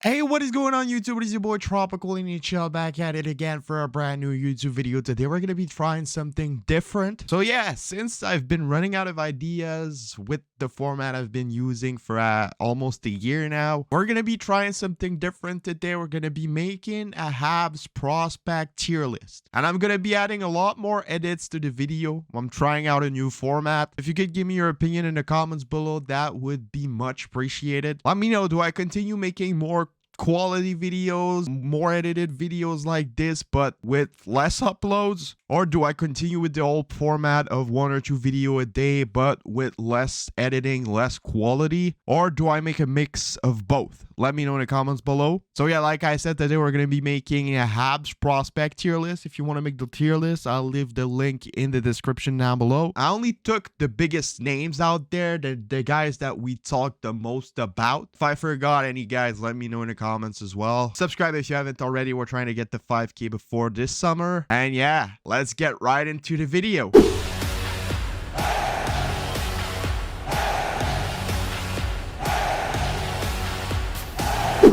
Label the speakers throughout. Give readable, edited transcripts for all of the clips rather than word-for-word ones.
Speaker 1: Hey, what is going on YouTube? It is your boy Tropical NHL back at it again for a brand new YouTube video. Today we're going to be trying something different. So yeah, since I've been running out of ideas with the format I've been using for almost a year now, we're going to be trying something different today. We're going to be making a HABS prospect tier list. And I'm going to be adding a lot more edits to the video. I'm trying out a new format. If you could give me your opinion in the comments below, that would be much appreciated. Let me know, do I continue making more quality videos, more edited videos like this, but with less uploads? Or do I continue with the old format of 1 or 2 video a day, but with less editing, less quality? Or do I make a mix of both? Let me know in the comments below. So yeah, like I said, today we're going to be making a HABS prospect tier list. If you want to make the tier list, I'll leave the link in the description down below. I only took the biggest names out there, the guys that we talked the most about. If I forgot any guys, let me know in the comments as well. Subscribe if you haven't already. We're trying to get to 5K before this summer. And yeah, let's get right into the video.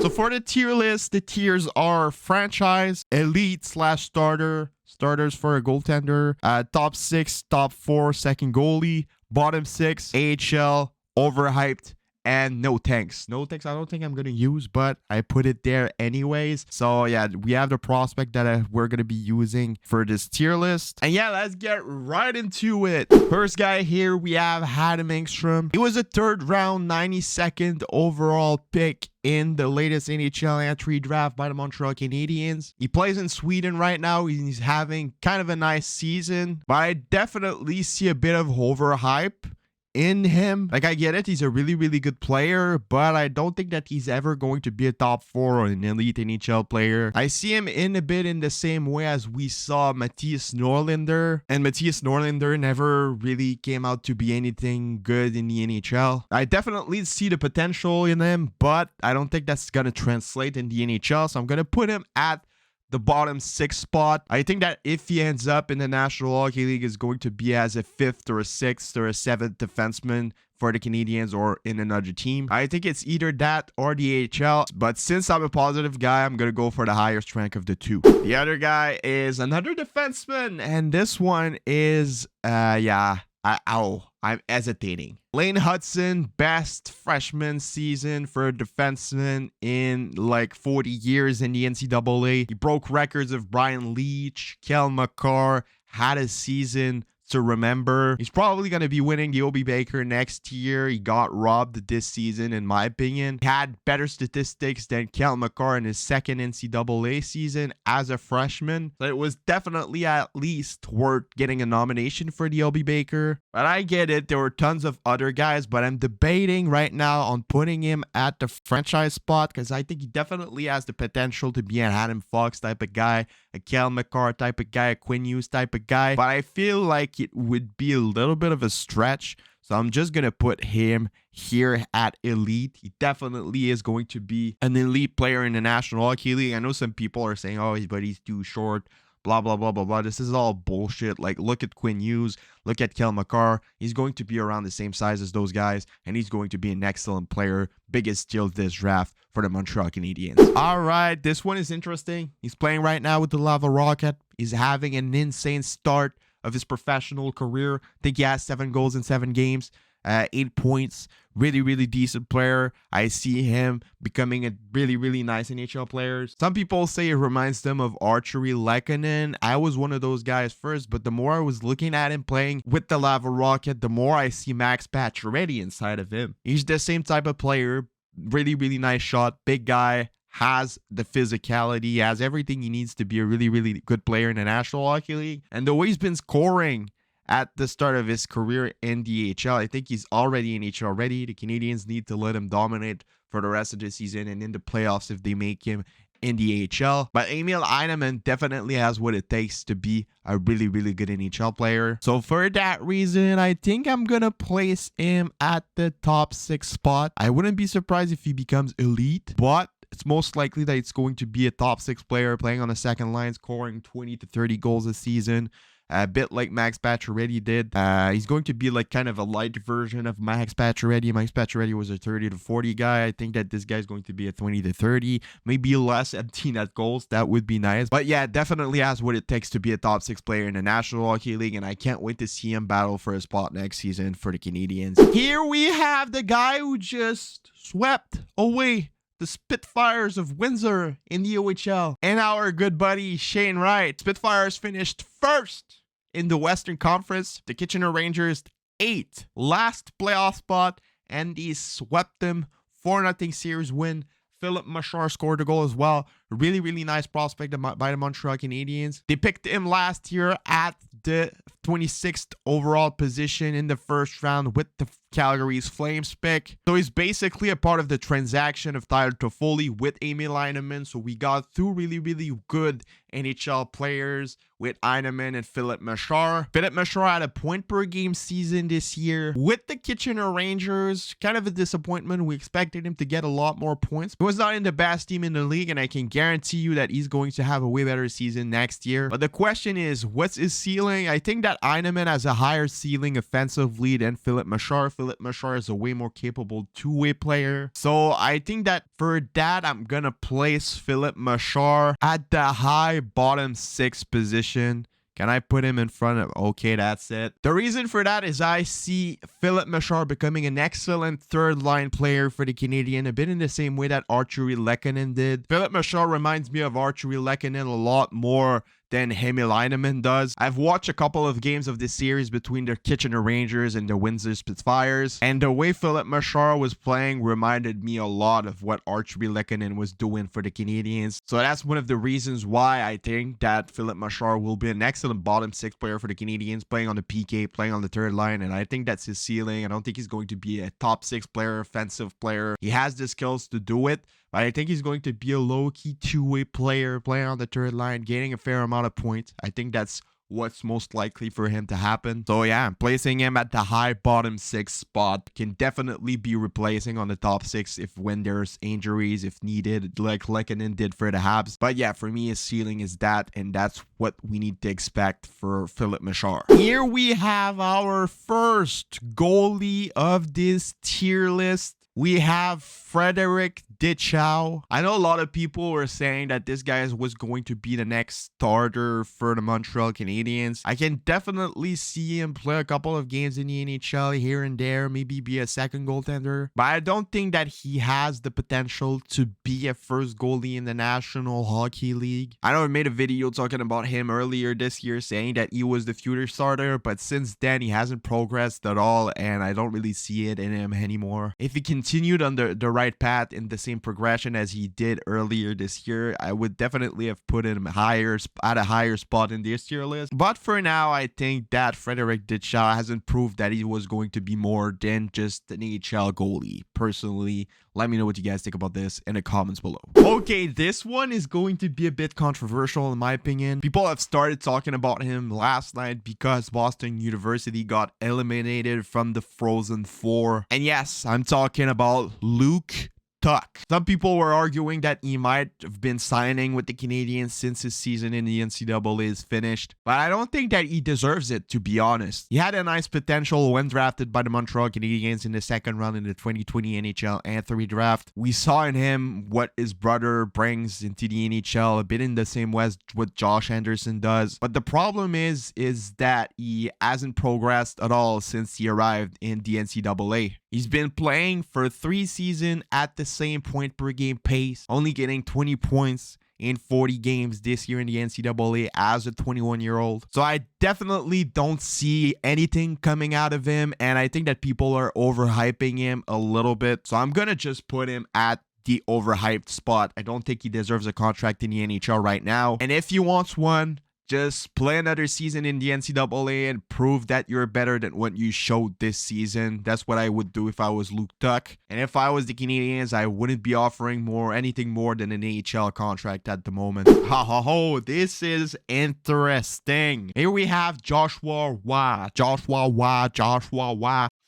Speaker 1: So for the tier list, the tiers are franchise, elite / starter, starters for a goaltender, top 6, top 4, second goalie, bottom 6, AHL, overhyped, and no thanks. No thanks I don't think I'm going to use, but I put it there anyways. So yeah, we have the prospect that we're going to be using for this tier list. And yeah, let's get right into it. First guy here, we have Adam Engstrom. He was a 3rd round, 92nd overall pick in the latest NHL entry draft by the Montreal Canadiens. He plays in Sweden right now. He's having kind of a nice season, but I definitely see a bit of overhype in him. Like, I get it, he's a really good player, but I don't think that he's ever going to be a top 4 or an elite NHL player. I see him in a bit in the same way as we saw Mattias Norlinder, and Mattias Norlinder never really came out to be anything good in the NHL. I definitely see the potential in him, but I don't think that's gonna translate in the NHL, so I'm gonna put him at the bottom 6 spot. I think that if he ends up in the National Hockey League, is going to be as a 5th or a 6th or a 7th defenseman for the Canadiens or in another team. I think it's either that or the AHL, but since I'm a positive guy, I'm gonna go for the highest rank of the two. The other guy is another defenseman, and this one is I'm hesitating. Lane Hudson, best freshman season for a defenseman in like 40 years in the NCAA. He broke records of Brian Leach, Kel McCarr, had a season to remember. He's probably going to be winning the Obie Baker next year. He got robbed this season, in my opinion. He had better statistics than Kel McCarr in his 2nd NCAA season as a freshman. So it was definitely at least worth getting a nomination for the Obie Baker. But I get it, there were tons of other guys, but I'm debating right now on putting him at the franchise spot because I think he definitely has the potential to be an Adam Fox type of guy, a Kel McCarr type of guy, a Quinn Hughes type of guy. But I feel like it would be a little bit of a stretch, so I'm just gonna put him here at elite. He definitely is going to be an elite player in the National Hockey League. I know some people are saying, oh, but he's too short, blah blah blah blah blah. This is all bullshit. Like, look at Quinn Hughes, look at Kel McCarr. He's going to be around the same size as those guys, and he's going to be an excellent player. Biggest steal of this draft for the Montreal Canadiens. All right, this one is interesting. He's playing right now with the Lava Rocket. He's having an insane start of his professional career. I think he has 7 goals in 7 games, 8 points. Really decent player. I see him becoming a really nice NHL player. Some people say it reminds them of Archery Lehkonen. I was one of those guys first, but the more I was looking at him playing with the Lava Rocket, the more I see Max Pacioretty inside of him. He's the same type of player. Really nice shot, big guy, has the physicality, has everything he needs to be a really good player in the National Hockey League. And the way he's been scoring at the start of his career in the AHL, I think he's already NHL ready. The Canadiens need to let him dominate for the rest of the season and in the playoffs if they make him in the AHL. But Emil Heineman definitely has what it takes to be a really good NHL player. So for that reason, I think I'm gonna place him at the top 6 spot. I wouldn't be surprised if he becomes elite, but it's most likely that it's going to be a top 6 player playing on the second line, scoring 20 to 30 goals a season. a bit like Max Pacioretty did. He's going to be like kind of a light version of Max Pacioretty. Max Pacioretty was a 30 to 40 guy. I think that this guy's going to be a 20 to 30, maybe less empty net goals. That would be nice. But yeah, definitely has what it takes to be a top 6 player in the National Hockey League, and I can't wait to see him battle for a spot next season for the Canadiens. Here we have the guy who just swept away the Spitfires of Windsor in the OHL, and our good buddy Shane Wright. Spitfires finished first in the Western Conference. The Kitchener Rangers 8th, last playoff spot, and they swept them 4-0 series win. Philip Machar scored a goal as well. Really, really nice prospect by the Montreal Canadiens. They picked him last year at the 26th overall position in the first round with the Calgary's Flames pick. So he's basically a part of the transaction of Tyler Toffoli with Emil Heineman. So we got 2 really, really good NHL players with Heineman and Philip Machar. Philip Machar had a point per game season this year with the Kitchener Rangers. Kind of a disappointment. We expected him to get a lot more points. He was not in the best team in the league, and I can guarantee you that he's going to have a way better season next year. But the question is, what's his ceiling? I think that Heineman has a higher ceiling offensively than Philip Machar. Philip Machar is a way more capable two-way player. So I think that for that, I'm going to place Philip Machar at the high bottom 6 position. Can I put him in front of? Okay, that's it. The reason for that is I see Philip Machar becoming an excellent third-line player for the Canadian, a bit in the same way that Arturi Lehkonen did. Philip Machar reminds me of Arturi Lehkonen a lot more than Emil Heineman does. I've watched a couple of games of this series between the Kitchener Rangers and the Windsor Spitfires, and the way Philip Machar was playing reminded me a lot of what Arturi Lehkonen was doing for the Canadiens. So that's one of the reasons why I think that Philip Machar will be an excellent bottom 6 player for the Canadiens, playing on the PK, playing on the third line, and I think that's his ceiling. I don't think he's going to be a top 6 player, offensive player. He has the skills to do it, but I think he's going to be a low-key two-way player, playing on the third line, gaining a fair amount of points. I think that's what's most likely for him to happen. So yeah, I'm placing him at the high bottom 6 spot. Can definitely be replacing on the top 6 if when there's injuries, if needed, like Lehkonen did for the Habs. But yeah, for me, his ceiling is that, and that's what we need to expect for Philip Machar. Here we have our first goalie of this tier list. We have Frederick Ditchow. I know a lot of people were saying that this guy was going to be the next starter for the Montreal Canadiens. I can definitely see him play a couple of games in the NHL here and there, maybe be a second goaltender. But I don't think that he has the potential to be a first goalie in the National Hockey League. I know I made a video talking about him earlier this year saying that he was the future starter, but since then he hasn't progressed at all, and I don't really see it in him anymore. If he continued on the right path in the same progression as he did earlier this year, I would definitely have put him higher at a higher spot in this tier list. But for now, I think that Frederick Ditchow hasn't proved that he was going to be more than just an AHL goalie. Personally, let me know what you guys think about this in the comments below. Okay, this one is going to be a bit controversial in my opinion. People have started talking about him last night because Boston University got eliminated from the Frozen Four. And yes, I'm talking about Luke Tuck. Some people were arguing that he might have been signing with the Canadiens since his season in the NCAA is finished, but I don't think that he deserves it, to be honest. He had a nice potential when drafted by the Montreal Canadiens in the second round in the 2020 NHL Anthony draft. We saw in him what his brother brings into the NHL, a bit in the same way as what Josh Anderson does. But the problem is that he hasn't progressed at all since he arrived in the NCAA. He's been playing for 3 seasons at the same point per game pace, only getting 20 points in 40 games this year in the NCAA as a 21-year-old. So I definitely don't see anything coming out of him, and I think that people are overhyping him a little bit. So I'm going to just put him at the overhyped spot. I don't think he deserves a contract in the NHL right now. And if he wants one, just play another season in the NCAA and prove that you're better than what you showed this season. That's what I would do if I was Luke Tuck. And if I was the Canadiens, I wouldn't be offering anything more than an AHL contract at the moment. This is interesting. Here we have Joshua Roy.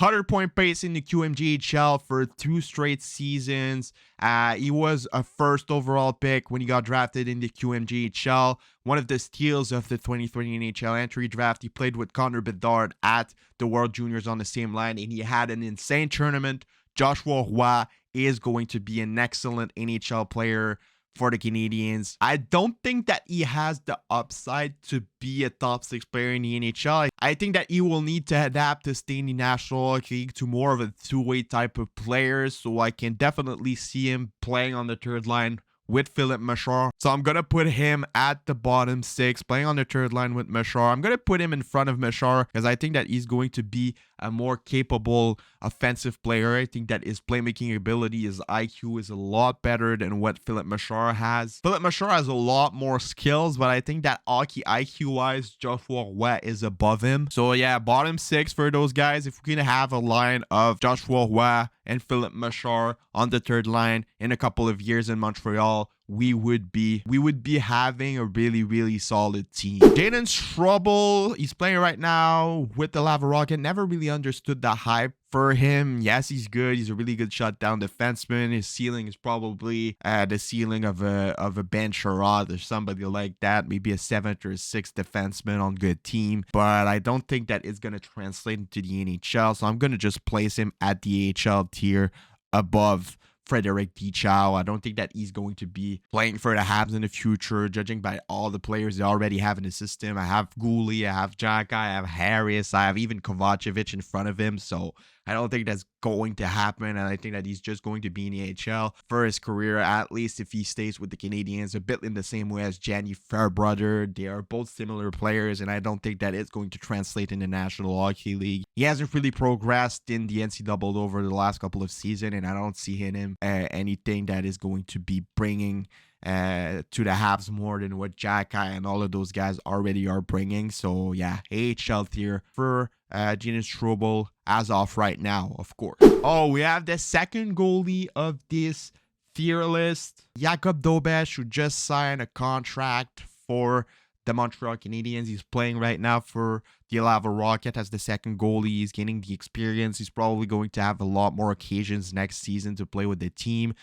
Speaker 1: 100-point pace in the QMJHL for 2 straight seasons. He was a first overall pick when he got drafted in the QMJHL. One of the steals of the 2020 NHL entry draft. He played with Connor Bedard at the World Juniors on the same line, and he had an insane tournament. Joshua Roy is going to be an excellent NHL player for the Canadiens. I don't think that he has the upside to be a top 6 player in the NHL. I think that he will need to adapt to stay in the National Hockey League to more of a two-way type of player. So I can definitely see him playing on the third line with Philippe Machard. So I'm going to put him at the bottom 6, playing on the third line with Machard. I'm going to put him in front of Machard because I think that he's going to be a more capable offensive player. I think that his playmaking ability, his IQ is a lot better than what Philippe Machard has. Philippe Machard has a lot more skills, but I think that hockey IQ-wise, Joshua Roy is above him. So yeah, bottom 6 for those guys. If we're going to have a line of Joshua Roy and Philippe Machard on the third line in a couple of years in Montreal, we would be having a really solid team. Jaden Struble, he's playing right now with the Lava Rocket. Never really understood the hype for him. Yes, he's good. He's a really good shutdown defenseman. His ceiling is probably the ceiling of a Ben Sherrod or somebody like that. Maybe a 7th or 6th defenseman on good team. But I don't think that it's gonna translate into the NHL. So I'm gonna just place him at the AHL tier above Frederic Dichow. I don't think that he's going to be playing for the Habs in the future, judging by all the players they already have in the system. I have Gouli, I have Jaka, I have Harris, I have even Kovacevic in front of him. So I don't think that's going to happen, and I think that he's just going to be in the AHL for his career, at least if he stays with the Canadiens, a bit in the same way as Gianni Fairbrother. They are both similar players, and I don't think that it's going to translate in the National Hockey League. He hasn't really progressed in the NCAA over the last couple of seasons, and I don't see in him anything that is going to be bringing to the Habs more than what Jaka and all of those guys already are bringing. So yeah, AHL tier for Jaden Struble as of right now, of course. Oh, we have the second goalie of this tier list, Jakub Dobeš, who just signed a contract for the Montreal Canadiens. He's playing right now for the Lava Rocket as the second goalie. He's gaining the experience. He's probably going to have a lot more occasions next season to play with the team.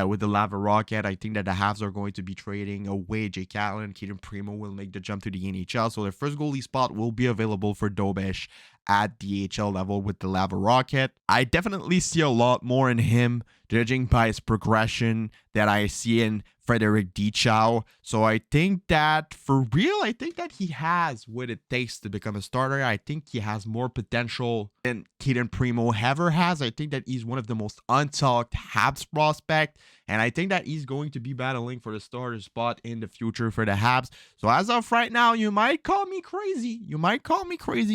Speaker 1: With the Lava Rocket, I think that the Habs are going to be trading away Jake Allen. Kaden Primo will make the jump to the NHL. So their first goalie spot will be available for Dobeš at the AHL level with the Lava Rocket. I definitely see a lot more in him, judging by his progression, that I see in Frederic Dichow. So I think that for real, I think that he has what it takes to become a starter. I think he has more potential than Kaden Primo ever has. I think that he's one of the most untalked Habs prospect, and I think that he's going to be battling for the starter spot in the future for the Habs. So as of right now, you might call me crazy.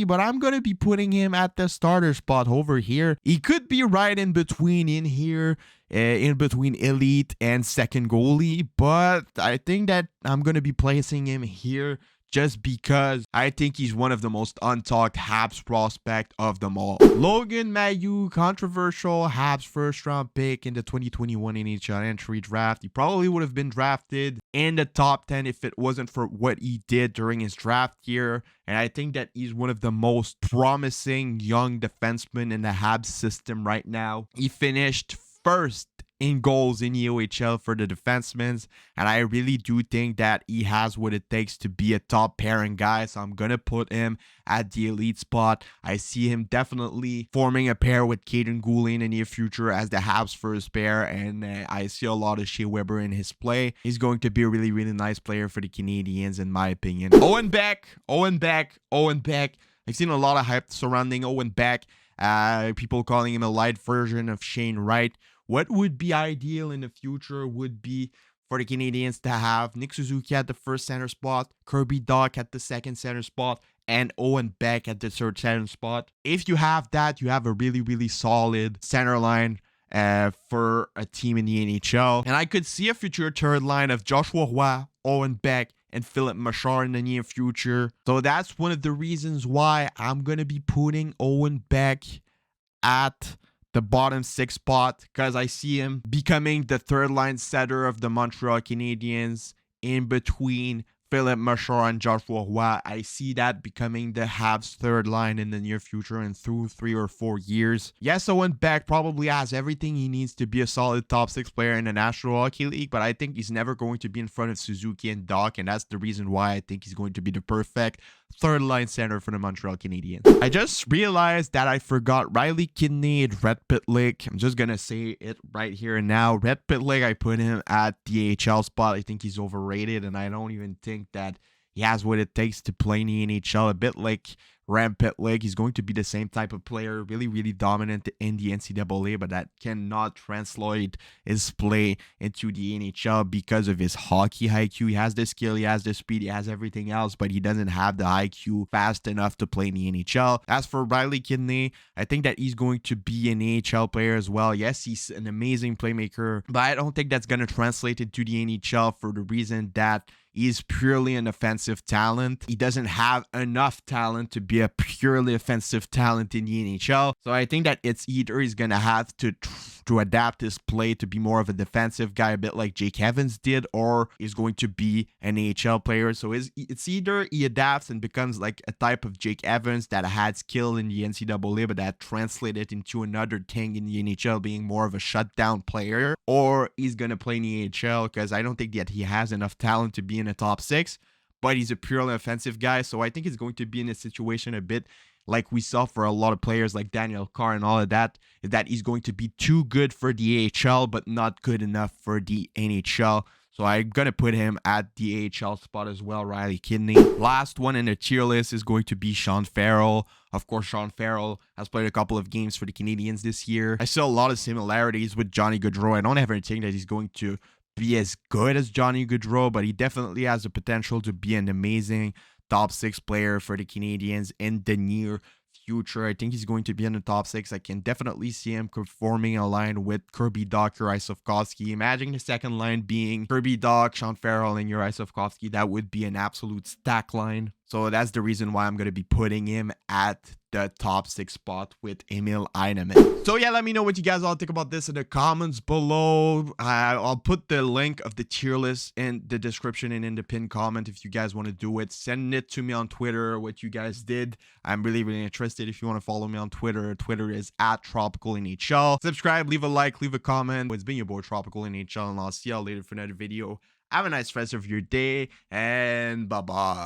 Speaker 1: But I'm going to be putting him at the starter spot over here. He could be right in between in here, in between elite and second goalie, but I think that I'm going to be placing him here just because I think he's one of the most untalked Habs prospect of them all. Logan Mailloux, controversial Habs first round pick in the 2021 NHL entry draft. He probably would have been drafted in the top 10 if it wasn't for what he did during his draft year. And I think that he's one of the most promising young defensemen in the Habs system right now. He finished first in goals in UHL for the defensemen, and I really do think that he has what it takes to be a top pairing guy, so I'm gonna put him at the elite spot. I see him definitely forming a pair with Caden Gouli in the near future as the Habs first pair, and I see a lot of Shea Weber in his play. He's going to be a really nice player for the Canadiens in my opinion. Owen Beck. I've seen a lot of hype surrounding Owen Beck, people calling him a light version of Shane Wright. What would be ideal in the future would be for the Canadiens to have Nick Suzuki at the first center spot, Kirby Dach at the second center spot, and Owen Beck at the third center spot. If you have that, you have a really solid center line for a team in the NHL. And I could see a future third line of Joshua Roy, Owen Beck, and Philippe Machard in the near future. So that's one of the reasons why I'm going to be putting Owen Beck at the bottom 6 spot, because I see him becoming the third line setter of the Montreal Canadiens in between Philip Machar and Joshua Roy. I see that becoming the Habs third line in the near future and through 3 or 4 years. Yes, Owen Beck probably has everything he needs to be a solid top 6 player in the National Hockey League, but I think he's never going to be in front of Suzuki and Doc, and that's the reason why I think he's going to be the perfect third line center for the Montreal Canadiens. I just realized that I forgot Riley Kidney and Red Pitlick. I'm just gonna say it right here and now. Red Pitlick, I put him at the AHL spot. I think he's overrated, and I don't even think that he has what it takes to play in the NHL. A bit like Ram Pitlick, he's going to be the same type of player, really dominant in the NCAA, but that cannot translate his play into the NHL because of his hockey IQ. He has the skill, he has the speed, he has everything else, but he doesn't have the IQ fast enough to play in the NHL. As for Riley Kidney, I think that he's going to be an AHL player as well. Yes, he's an amazing playmaker, but I don't think that's going to translate into the NHL for the reason that he's purely an offensive talent. He doesn't have enough talent to be a purely offensive talent in the NHL. So I think that it's either he's going to have to adapt his play to be more of a defensive guy, a bit like Jake Evans did, or he's going to be an AHL player. So it's either he adapts and becomes like a type of Jake Evans that had skill in the NCAA, but that translated into another thing in the NHL, being more of a shutdown player, or he's going to play in the AHL, because I don't think that he has enough talent to be in the top 6, but he's a purely offensive guy. So I think he's going to be in a situation a bit like we saw for a lot of players like Daniel Carr and all of that, is that he's going to be too good for the AHL, but not good enough for the NHL. So I'm going to put him at the AHL spot as well, Riley Kidney. Last one in the tier list is going to be Sean Farrell. Of course, Sean Farrell has played a couple of games for the Canadiens this year. I saw a lot of similarities with Johnny Gaudreau. I don't ever think that he's going to be as good as Johnny Gaudreau, but he definitely has the potential to be an amazing top 6 player for the Canadiens in the near future. I think he's going to be in the top 6. I can definitely see him forming a line with Kirby Dach, Uri Sofkovsky. Imagine the second line being Kirby Dach, Sean Farrell, and Uri Sofkovsky. That would be an absolute stack line. So that's the reason why I'm going to be putting him at the top 6 spot with Emil Heineman. So yeah, let me know what you guys all think about this in the comments below. I'll put the link of the tier list in the description and in the pinned comment if you guys want to do it. Send it to me on Twitter, what you guys did. I'm really interested. If you want to follow me on Twitter, Twitter is @TropicalNHL. Subscribe, leave a like, leave a comment. It's been your boy Tropical NHL, and I'll see y'all later for another video. Have a nice rest of your day, and bye-bye.